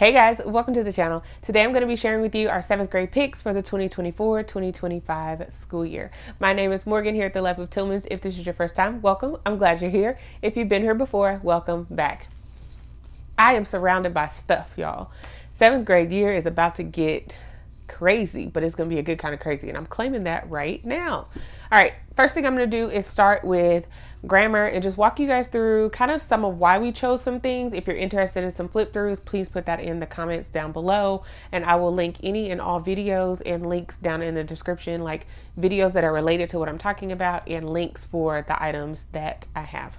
Hey guys, welcome to the channel. Today I'm going to be sharing with you our 7th grade picks for the 2024-2025 school year. My name is Morgan here at the Life of Tillmans. If this is your first time, welcome. I'm glad you're here. If you've been here before, welcome back. I am surrounded by stuff, y'all. 7th grade year is about to get crazy, but it's going to be a good kind of crazy, and I'm claiming that right now. All right, first thing I'm going to do is start with grammar and just walk you guys through kind of some of why we chose some things. If you're interested in some flip throughs, please put that in the comments down below, and I will link any and all videos and links down in the description, like videos that are related to what I'm talking about and links for the items that I have.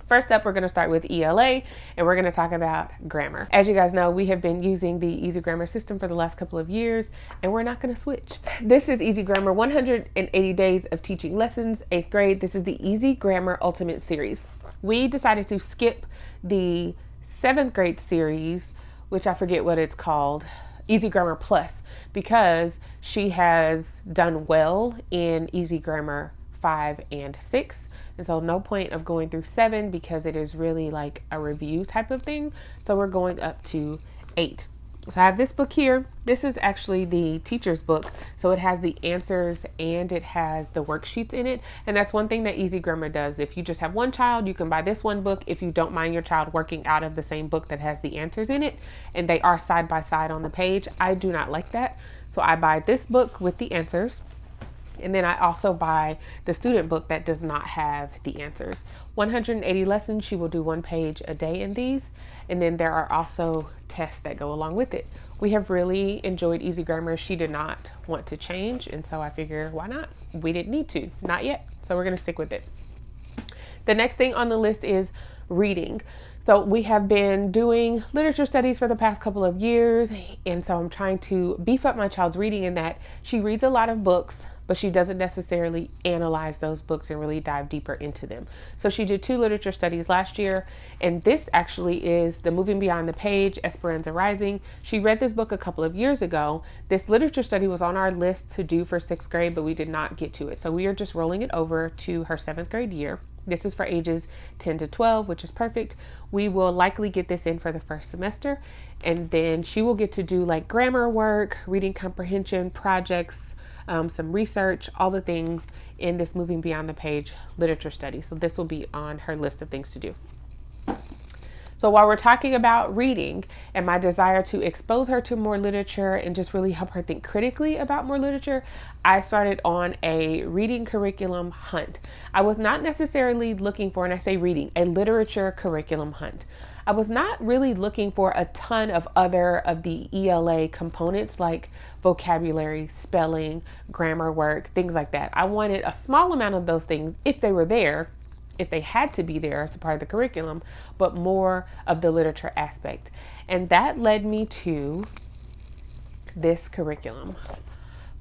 First up, we're going to start with ELA, and we're going to talk about grammar. As you guys know, we have been using the Easy Grammar system for the last couple of years, and we're not going to switch. This is Easy Grammar 180 Days of Teaching Lessons, 8th grade. This is the Easy Grammar Ultimate Series. We decided to skip the 7th grade series, which I forget what it's called, Easy Grammar Plus, because she has done well in Easy Grammar 5 and 6. And so no point of going through 7 because it is really like a review type of thing. So we're going up to 8. So I have this book here. This is actually the teacher's book. So it has the answers and it has the worksheets in it. And that's one thing that Easy Grammar does. If you just have one child, you can buy this one book if you don't mind your child working out of the same book that has the answers in it. And they are side by side on the page. I do not like that. So I buy this book with the answers. And then I also buy the student book that does not have the answers. 180 lessons, she will do 1 page a day in these. And then there are also tests that go along with it. We have really enjoyed Easy Grammar. She did not want to change. And so I figure, why not? We didn't need to, not yet. So we're going to stick with it. The next thing on the list is reading. So we have been doing literature studies for the past couple of years. And so I'm trying to beef up my child's reading in that she reads a lot of books, but she doesn't necessarily analyze those books and really dive deeper into them. So she did 2 literature studies last year, and this actually is the Moving Beyond the Page, Esperanza Rising. She read this book a couple of years ago. This literature study was on our list to do for 6th grade, but we did not get to it. So we are just rolling it over to her 7th grade year. This is for ages 10 to 12, which is perfect. We will likely get this in for the first semester, and then she will get to do like grammar work, reading comprehension, projects, some research, all the things in this Moving Beyond the Page literature study. So this will be on her list of things to do. So while we're talking about reading and my desire to expose her to more literature and just really help her think critically about more literature, I started on a reading curriculum hunt. I was not necessarily looking for, and I say reading, a literature curriculum hunt. I was not really looking for a ton of other of the ELA components like vocabulary, spelling, grammar work, things like that. I wanted a small amount of those things if they were there, if they had to be there as a part of the curriculum, but more of the literature aspect. And that led me to this curriculum,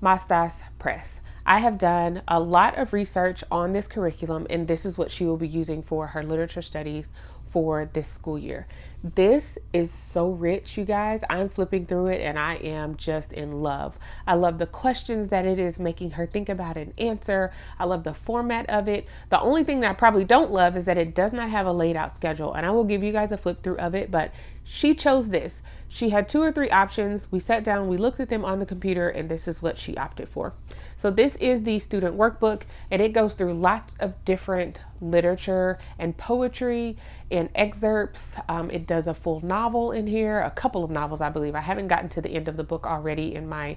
Mastas Press. I have done a lot of research on this curriculum, and this is what she will be using for her literature studies for this school year. This is so rich, you guys. I'm flipping through it and I am just in love. I love the questions that it is making her think about and answer. I love the format of it. The only thing that I probably don't love is that it does not have a laid out schedule, and I will give you guys a flip through of it, but she chose this. She had 2 or 3 options. We sat down, we looked at them on the computer, and this is what she opted for. So this is the student workbook, and it goes through lots of different literature and poetry and excerpts. It does a full novel in here, a couple of novels, I believe. I haven't gotten to the end of the book already in my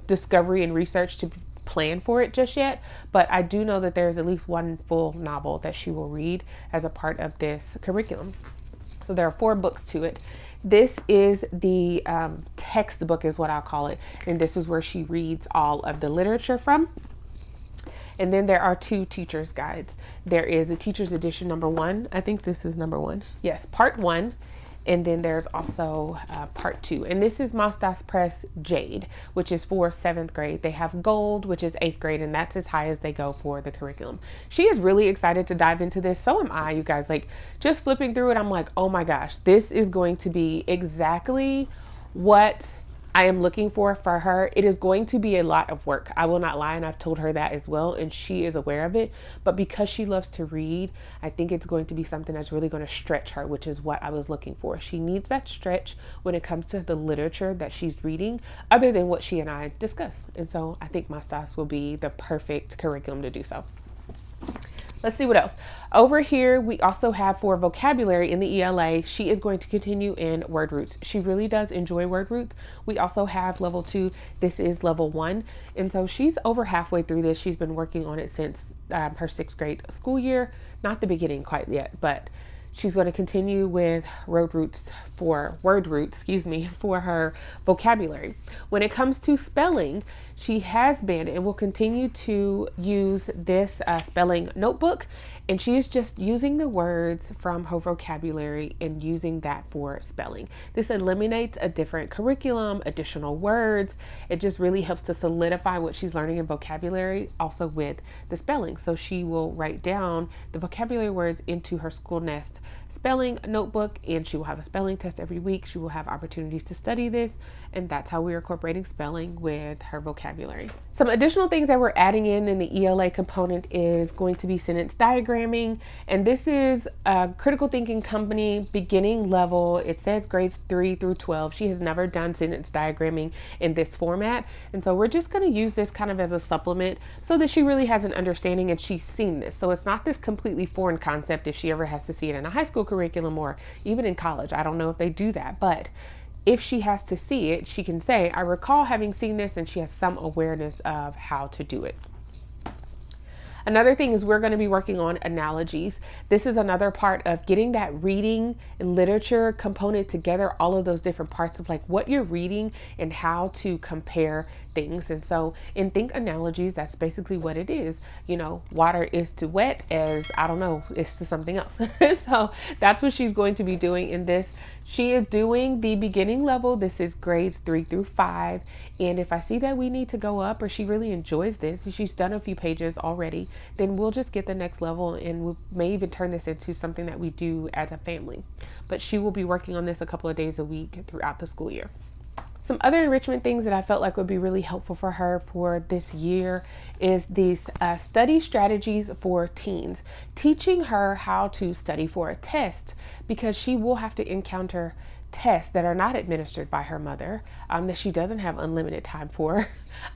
discovery and research to plan for it just yet, but I do know that there's at least 1 full novel that she will read as a part of this curriculum. So there are 4 books to it. This is the textbook is what I'll call it. And this is where she reads all of the literature from. And then there are 2 teacher's guides. There is a teacher's edition number 1. I think this is number 1. Yes, part 1. And then there's also part 2. And this is Mastas Press Jade, which is for 7th grade. They have Gold, which is 8th grade, and that's as high as they go for the curriculum. She is really excited to dive into this. So am I, you guys. Like, just flipping through it, I'm like, oh my gosh, this is going to be exactly what I am looking for her. It is going to be a lot of work. I will not lie, and I've told her that as well, and she is aware of it. But because she loves to read, I think it's going to be something that's really going to stretch her, which is what I was looking for. She needs that stretch when it comes to the literature that she's reading, other than what she and I discuss. And so I think my STAS will be the perfect curriculum to do so. Let's see what else. Over here, we also have for vocabulary in the ELA, she is going to continue in word roots. She really does enjoy word roots. We also have level 2. This is level 1. And so she's over halfway through this. She's been working on it since her 6th grade school year. Not the beginning quite yet, but she's going to continue with word roots for her vocabulary. When it comes to spelling, she has been and will continue to use this spelling notebook, and she is just using the words from her vocabulary and using that for spelling. This eliminates a different curriculum, additional words. It just really helps to solidify what she's learning in vocabulary, also with the spelling. So she will write down the vocabulary words into her School Nest spelling notebook, and she will have a spelling test every week. She will have opportunities to study this, and that's how we're incorporating spelling with her vocabulary. Some additional things that we're adding in the ELA component is going to be sentence diagramming, and this is a critical thinking company beginning level. It says grades 3 through 12. She has never done sentence diagramming in this format, and so we're just going to use this kind of as a supplement so that she really has an understanding and she's seen this. So it's not this completely foreign concept if she ever has to see it in a high school curriculum or even in college. I don't know if they do that, but if she has to see it, she can say, I recall having seen this, and she has some awareness of how to do it. Another thing is we're going to be working on analogies. This is another part of getting that reading and literature component together, all of those different parts of like what you're reading and how to compare things. And so in Think Analogies, that's basically what it is. You know, water is to wet as, I don't know, is to something else. So that's what she's going to be doing in this. She is doing the beginning level. This is grades 3 through 5. And if I see that we need to go up, or she really enjoys this, she's done a few pages already, then we'll just get the next level, and we may even turn this into something that we do as a family. But she will be working on this a couple of days a week throughout the school year. Some other enrichment things that I felt like would be really helpful for her for this year is these study strategies for teens, teaching her how to study for a test, because she will have to encounter tests that are not administered by her mother, that she doesn't have unlimited time for.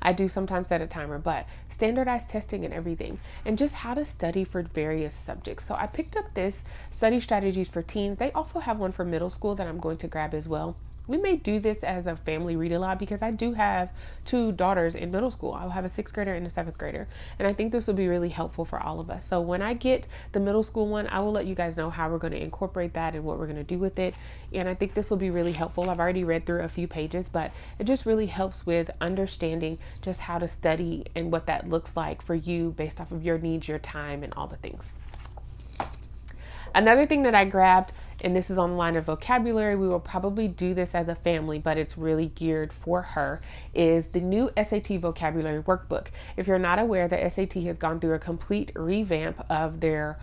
I do sometimes set a timer, but standardized testing and everything, and just how to study for various subjects. So I picked up this study strategies for teens. They also have one for middle school that I'm going to grab as well. We may do this as a family read aloud because I do have 2 daughters in middle school. I'll have a 6th grader and a 7th grader. And I think this will be really helpful for all of us. So when I get the middle school one, I will let you guys know how we're going to incorporate that and what we're going to do with it. And I think this will be really helpful. I've already read through a few pages, but it just really helps with understanding just how to study and what that looks like for you based off of your needs, your time, and all the things. Another thing that I grabbed, and this is on the line of vocabulary, we will probably do this as a family, but it's really geared for her, is the new SAT vocabulary workbook. If you're not aware, the SAT has gone through a complete revamp of their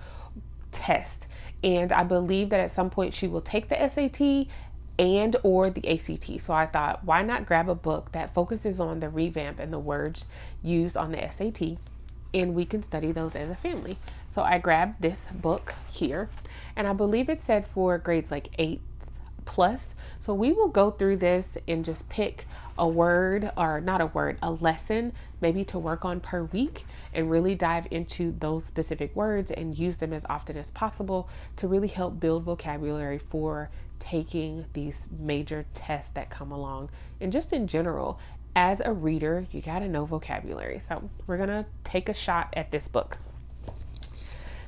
test. And I believe that at some point she will take the SAT and or the ACT. So I thought, why not grab a book that focuses on the revamp and the words used on the SAT, and we can study those as a family. So I grabbed this book here, and I believe it said for grades like 8 plus. So we will go through this and just pick a word, or not a word, a lesson maybe to work on per week, and really dive into those specific words and use them as often as possible to really help build vocabulary for taking these major tests that come along. And just in general, as a reader, you got to know vocabulary. So we're going to take a shot at this book.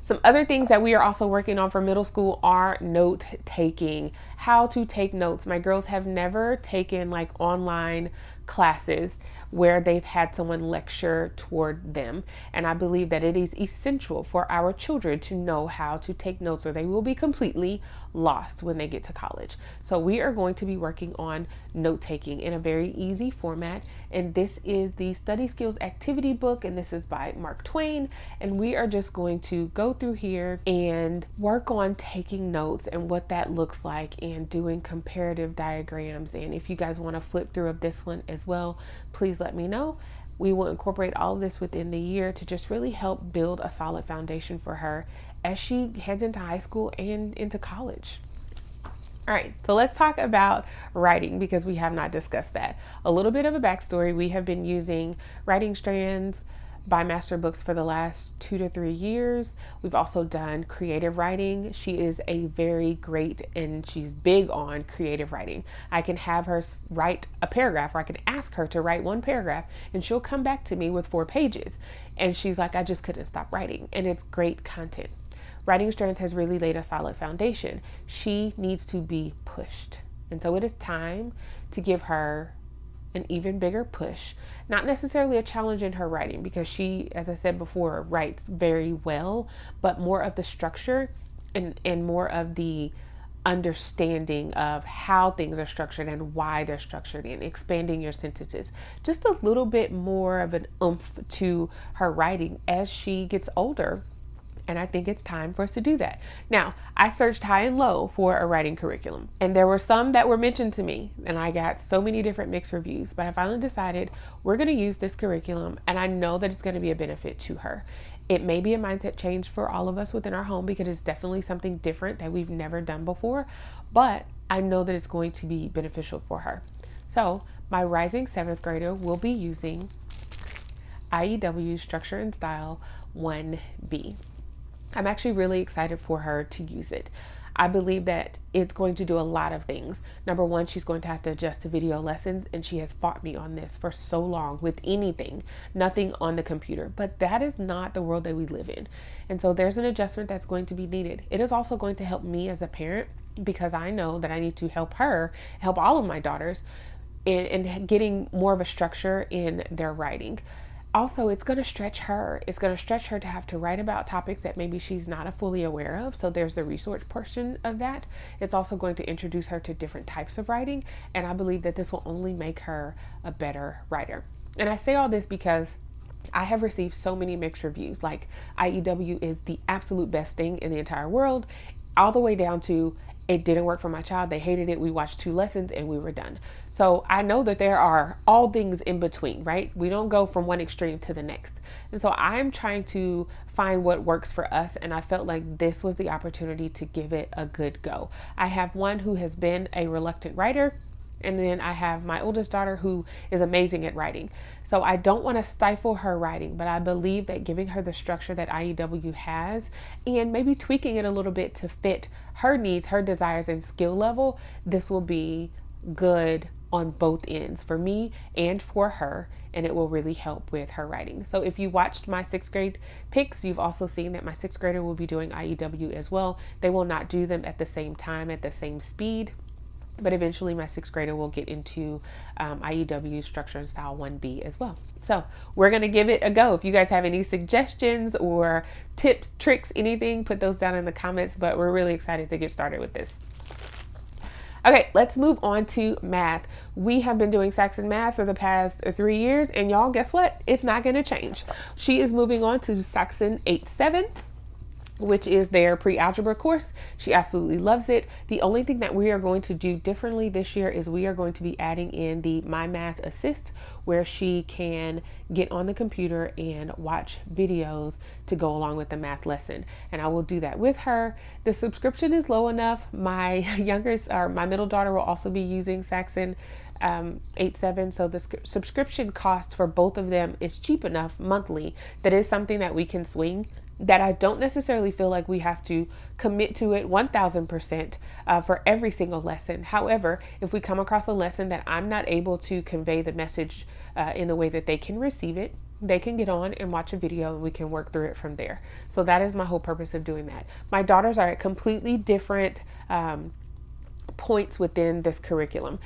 Some other things that we are also working on for middle school are note taking, how to take notes. My girls have never taken like online classes where they've had someone lecture toward them. And I believe that it is essential for our children to know how to take notes, or they will be completely lost when they get to college. So we are going to be working on note taking in a very easy format. And this is the Study Skills Activity Book, and this is by Mark Twain. And we are just going to go through here and work on taking notes and what that looks like, and doing comparative diagrams. And if you guys want to flip through of this one as well, please let me know. We will incorporate all of this within the year to just really help build a solid foundation for her as she heads into high school and into college. All right, so let's talk about writing, because we have not discussed that. A little bit of a backstory: we have been using Writing Strands by Master Books for the last 2 to 3 years. We've also done creative writing. She is a very great, and she's big on creative writing. I can have her write a paragraph, or I can ask her to write one paragraph, and she'll come back to me with 4 pages. And she's like, I just couldn't stop writing. And it's great content. Writing Strands has really laid a solid foundation. She needs to be pushed. And so it is time to give her an even bigger push. Not necessarily a challenge in her writing, because she, as I said before, writes very well, but more of the structure and more of the understanding of how things are structured and why they're structured, and expanding your sentences. Just a little bit more of an oomph to her writing as she gets older. And I think it's time for us to do that. Now, I searched high and low for a writing curriculum, and there were some that were mentioned to me, and I got so many different mixed reviews, but I finally decided we're going to use this curriculum, and I know that it's going to be a benefit to her. It may be a mindset change for all of us within our home, because it's definitely something different that we've never done before, but I know that it's going to be beneficial for her. So my rising 7th grader will be using IEW Structure and Style 1B. I'm actually really excited for her to use it. I believe that it's going to do a lot of things. Number one, she's going to have to adjust to video lessons, and she has fought me on this for so long with anything, nothing on the computer. But that is not the world that we live in. And so there's an adjustment that's going to be needed. It is also going to help me as a parent, because I know that I need to help her, help all of my daughters in getting more of a structure in their writing. Also, it's going to stretch her. It's going to stretch her to have to write about topics that maybe she's not fully aware of. So there's the research portion of that. It's also going to introduce her to different types of writing. And I believe that this will only make her a better writer. And I say all this because I have received so many mixed reviews. Like, IEW is the absolute best thing in the entire world, all the way down to it didn't work for my child. They hated it. We watched 2 lessons and we were done. So I know that there are all things in between, right? We don't go from one extreme to the next. And so I'm trying to find what works for us. And I felt like this was the opportunity to give it a good go. I have one who has been a reluctant writer, and then I have my oldest daughter who is amazing at writing. So I don't want to stifle her writing, but I believe that giving her the structure that IEW has, and maybe tweaking it a little bit to fit her needs, her desires, and skill level, this will be good on both ends for me and for her, and it will really help with her writing. So if you watched my 6th grade picks, you've also seen that my 6th grader will be doing IEW as well. They will not do them at the same time, at the same speed, but eventually my 6th grader will get into IEW Structure and Style 1B as well. So we're going to give it a go. If you guys have any suggestions or tips, tricks, anything, put those down in the comments, but we're really excited to get started with this. Okay, let's move on to math. We have been doing Saxon math for the past 3 years, and y'all, guess what? It's not going to change. She is moving on to Saxon 8-7. Which is their pre-algebra course. She absolutely loves it. The only thing that we are going to do differently this year is we are going to be adding in the My Math Assist, where she can get on the computer and watch videos to go along with the math lesson. And I will do that with her. The subscription is low enough. My youngest, or my middle daughter, will also be using Saxon 8-7. So the subscription cost for both of them is cheap enough monthly that is something that we can swing, that I don't necessarily feel like we have to commit to it 1000% for every single lesson. However, if we come across a lesson that I'm not able to convey the message in the way that they can receive it, they can get on and watch a video and we can work through it from there. So that is my whole purpose of doing that. My daughters are at completely different points within this curriculum.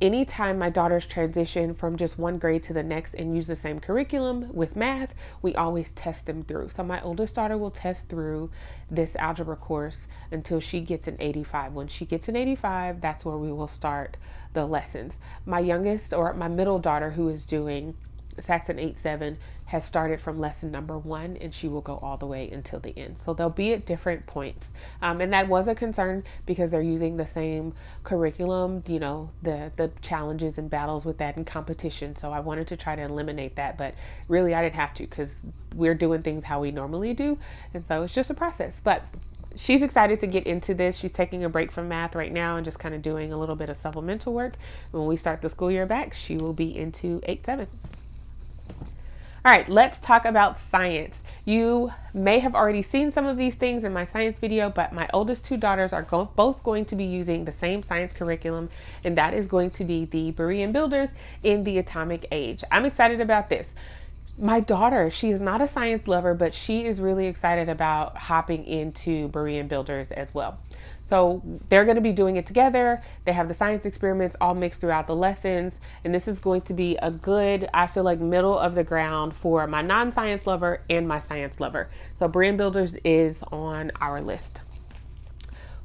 anytime my daughters transition from just one grade to the next and use the same curriculum with math, we always test them through. So my oldest daughter will test through this algebra course until she gets an 85. When she gets an 85, that's where we will start the lessons. My youngest, or my middle daughter, who is doing Saxon 8-7, has started from lesson number 1, and she will go all the way until the end. So they'll be at different points. And that was a concern because they're using the same curriculum, you know, the challenges and battles with that and competition. So I wanted to try to eliminate that, but really I didn't have to because we're doing things how we normally do. And so it's just a process. But she's excited to get into this. She's taking a break from math right now and just kind of doing a little bit of supplemental work. When we start the school year back, she will be into 8-7. All right, let's talk about science. You may have already seen some of these things in my science video, but my oldest 2 daughters are both going to be using the same science curriculum, and that is going to be the Berean builders in the atomic age. I'm excited about this. My daughter, she is not a science lover, but she is really excited about hopping into Berean builders as well. So they're going to be doing it together. They have the science experiments all mixed throughout the lessons. And this is going to be a good, I feel like, middle of the ground for my non-science lover and my science lover. So Berean builders is on our list.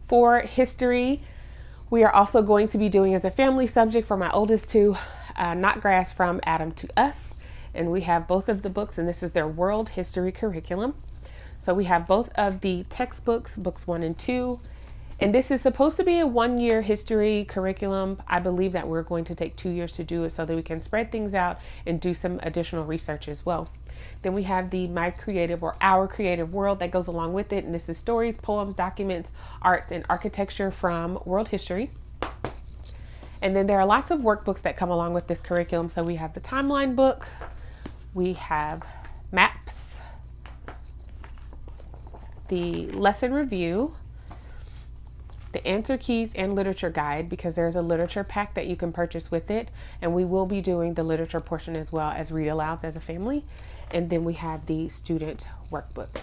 For history, we are also going to be doing as a family subject for my oldest 2, Not Grass from Adam to Us. And we have both of the books, and this is their world history curriculum. So we have both of the textbooks, books 1 and 2. And this is supposed to be a 1-year history curriculum. I believe that we're going to take 2 years to do it so that we can spread things out and do some additional research as well. Then we have the My Creative or Our Creative World that goes along with it. And this is stories, poems, documents, arts, and architecture from world history. And then there are lots of workbooks that come along with this curriculum. So we have the timeline book, we have maps, the lesson review, the answer keys and literature guide, because there's a literature pack that you can purchase with it. And we will be doing the literature portion as well as read alouds as a family. And then we have the student workbook.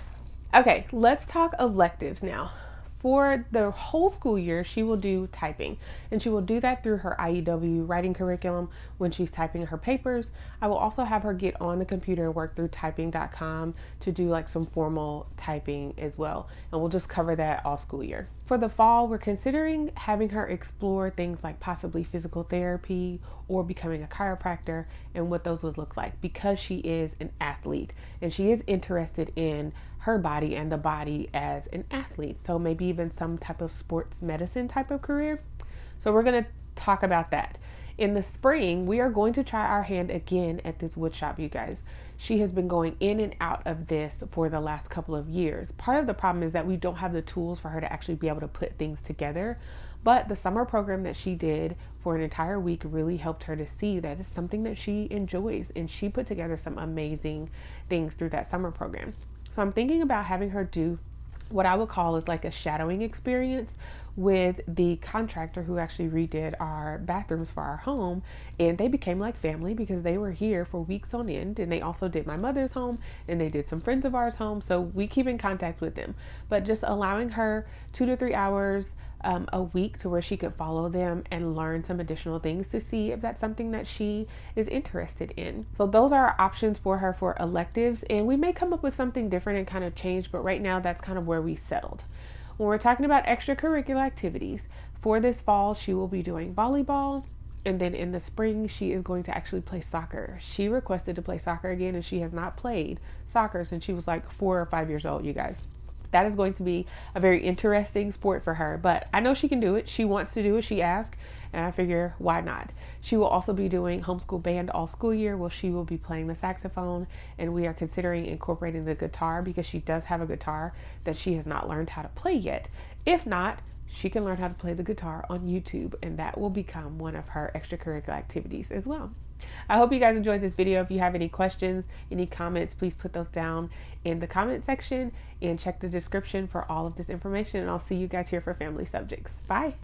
Okay, let's talk electives now. For the whole school year, she will do typing, and she will do that through her IEW writing curriculum when she's typing her papers. I will also have her get on the computer and work through typing.com to do like some formal typing as well. And we'll just cover that all school year. For the fall, we're considering having her explore things like possibly physical therapy or becoming a chiropractor and what those would look like, because she is an athlete and she is interested in her body and the body as an athlete. So maybe even some type of sports medicine type of career. So we're going to talk about that. In the spring, we are going to try our hand again at this wood shop, you guys. She has been going in and out of this for the last couple of years. Part of the problem is that we don't have the tools for her to actually be able to put things together. But the summer program that she did for an entire week really helped her to see that it's something that she enjoys. And she put together some amazing things through that summer program. So I'm thinking about having her do what I would call is like a shadowing experience with the contractor who actually redid our bathrooms for our home. And they became like family because they were here for weeks on end. And they also did my mother's home, and they did some friends of ours home. So we keep in contact with them, but just allowing her 2 to 3 hours a week to where she could follow them and learn some additional things to see if that's something that she is interested in. So those are our options for her for electives, and we may come up with something different and kind of change, but right now that's kind of where we settled. When we're talking about extracurricular activities, for this fall, she will be doing volleyball. And then in the spring, she is going to actually play soccer. She requested to play soccer again, and she has not played soccer since she was like 4 or 5 years old, you guys. That is going to be a very interesting sport for her, but I know she can do it. She wants to do it. She asked, and I figure why not? She will also be doing homeschool band all school year. Well, she will be playing the saxophone, and we are considering incorporating the guitar because she does have a guitar that she has not learned how to play yet. If not, she can learn how to play the guitar on YouTube, and that will become one of her extracurricular activities as well. I hope you guys enjoyed this video. If you have any questions, any comments, please put those down in the comment section and check the description for all of this information. And I'll see you guys here for family subjects. Bye.